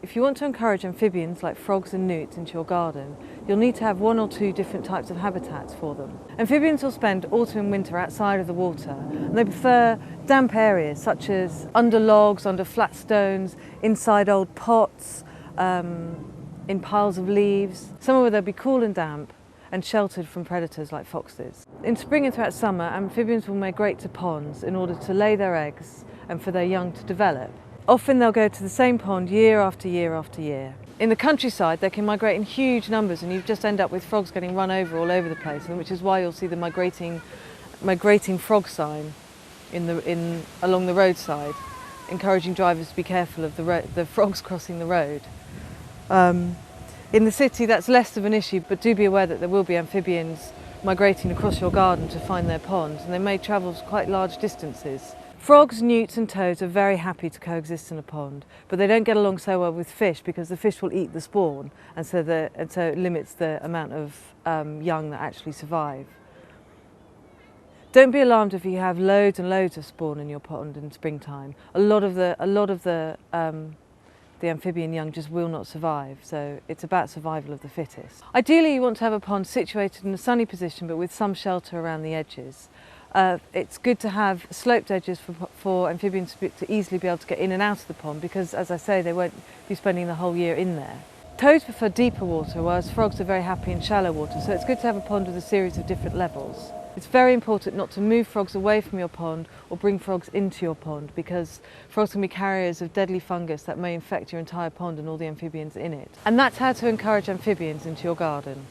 If you want to encourage amphibians like frogs and newts into your garden, you'll need to have 1 or 2 different types of habitats for them. Amphibians will spend autumn and winter outside of the water, and they prefer damp areas such as under logs, under flat stones, inside old pots, in piles of leaves, somewhere where they'll be cool and damp and sheltered from predators like foxes. In spring and throughout summer, amphibians will migrate to ponds in order to lay their eggs and for their young to develop. Often they'll go to the same pond year after year after year. In the countryside they can migrate in huge numbers, and you just end up with frogs getting run over all over the place, and which is why you'll see the migrating frog sign along the roadside, encouraging drivers to be careful of the frogs crossing the road. In the city that's less of an issue, but do be aware that there will be amphibians migrating across your garden to find their ponds, and they may travel quite large distances. Frogs, newts and toads are very happy to coexist in a pond, but they don't get along so well with fish because the fish will eat the spawn, and so it limits the amount of young that actually survive. Don't be alarmed if you have loads and loads of spawn in your pond in springtime. A lot of the amphibian young just will not survive, so it's about survival of the fittest. Ideally you want to have a pond situated in a sunny position but with some shelter around the edges. It's good to have sloped edges for amphibians to easily be able to get in and out of the pond, because, as I say, they won't be spending the whole year in there. Toads prefer deeper water, whereas frogs are very happy in shallow water, so it's good to have a pond with a series of different levels. It's very important not to move frogs away from your pond or bring frogs into your pond, because frogs can be carriers of deadly fungus that may infect your entire pond and all the amphibians in it. And that's how to encourage amphibians into your garden.